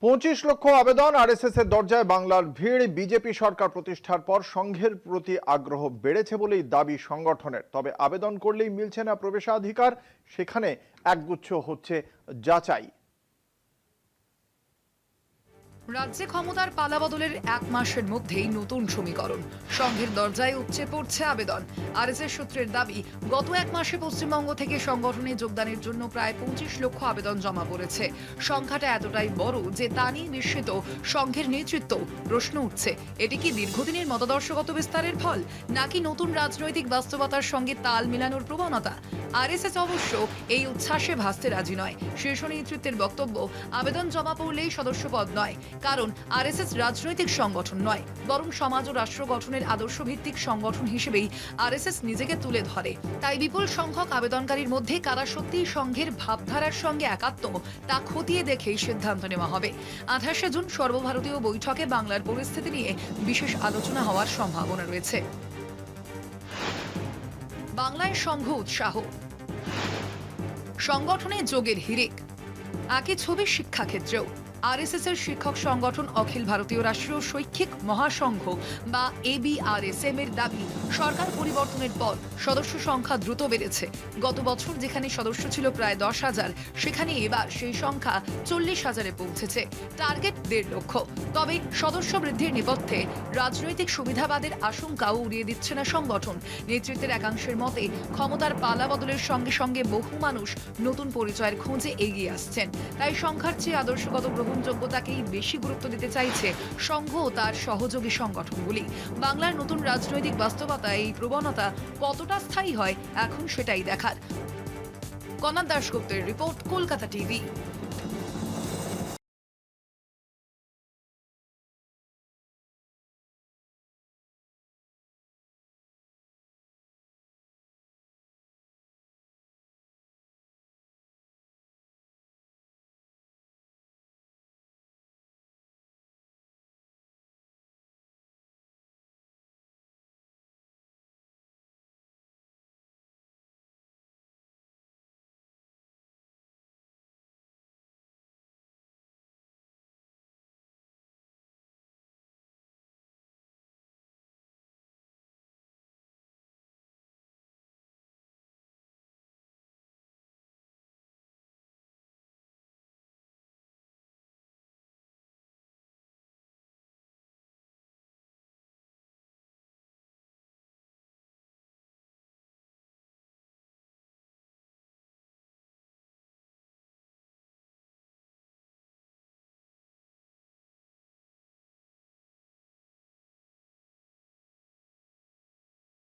25 লক্ষ আবেদন আরএসএস এর দরজায় বাংলার ভিড়। বিজেপি সরকার প্রতিষ্ঠার পর সংঘের প্রতি আগ্রহ বেড়েছে বলেই দাবি সংগঠনের। তবে আবেদন করলেই মিলছে না প্রবেশাধিকার, সেখানে একগুচ্ছ হচ্ছে যাচাই। রাজ্যে ক্ষমতার পালাবদলের এক মাসের মধ্যেই নতুন সমীকরণ। সংঘের দরজায় উপচে পড়ছে আবেদন। আরএসএস সূত্রের দাবি, গত এক মাসে পশ্চিমবঙ্গ থেকে সংগঠনে যোগদানের জন্য প্রায় 25 লক্ষ আবেদন জমা পড়েছে। সংখ্যাটা এতটাই বড় যে তা নিয়ে বিস্মিত সংঘের নেতৃত্ব। প্রশ্ন উঠছে, এটি কি দীর্ঘদিনের মতাদর্শগত বিস্তারের ফল, নাকি নতুন রাজনৈতিক বাস্তবতার সঙ্গে তাল মিলানোর প্রবণতা? আরএসএস অবশ্য এই উচ্ছ্বাসে ভাসতে রাজি নয়। শীর্ষ নেতৃত্বের বক্তব্য, আবেদন জমা পড়লেই সদস্যপদ নয়, কারণ আরএসএস রাজনৈতিক সংগঠন নয়, বরং সমাজ ও রাষ্ট্র গঠনের আদর্শভিত্তিক সংগঠন হিসেবেই আরএসএস নিজেকে তুলে ধরে। তাই বিপুল সংখ্যক আবেদনকারীর মধ্যে কারা সত্যিই সংঘের ভাবধারার সঙ্গে একাত্ম তা খতিয়ে দেখেই সিদ্ধান্ত নেওয়া হবে। 28শে জুন সর্বভারতীয় বৈঠকে বাংলার পরিস্থিতি নিয়ে বিশেষ আলোচনা হওয়ার সম্ভাবনা রয়েছে। বাংলায় সংঘ উৎসাহ, সংগঠনে যোগের হিড়িক। একই ছবি শিক্ষাক্ষেত্রেও। আরএসএস এর শিক্ষক সংগঠন অখিল ভারতীয় রাষ্ট্রীয় শৈক্ষিক মহাসংঘ বা ABRSM এর দাবি, সরকার পরিবর্তনের পর সদস্য সংখ্যা দ্রুত বেড়েছে। গত বছর যেখানে সদস্য ছিল প্রায় 10,000, সেখানে এবার সেই সংখ্যা 40,000-এ পৌঁছেছে। টার্গেট 1.5 লক্ষ। তবে সদস্য বৃদ্ধির নেপথ্যে রাজনৈতিক সুবিধাবাদের আশঙ্কাও উড়িয়ে দিচ্ছে না সংগঠন। নেতৃত্বের একাংশের মতে, ক্ষমতার পালা বদলের সঙ্গে সঙ্গে বহু মানুষ নতুন পরিচয়ের খোঁজে এগিয়ে আসছেন। তাই সংখ্যার চেয়ে আদর্শগত গ্রহণযোগ্যতাকেই বেশি গুরুত্ব দিতে চাইছে সংঘ ও তার সহযোগী সংগঠনগুলি। বাংলার নতুন রাজনৈতিক বাস্তবতা এই প্রবণতা কতটা স্থায়ী হয়, এখন সেটাই দেখার। কণা দাশগুপ্তের রিপোর্ট, কলকাতা টিভি।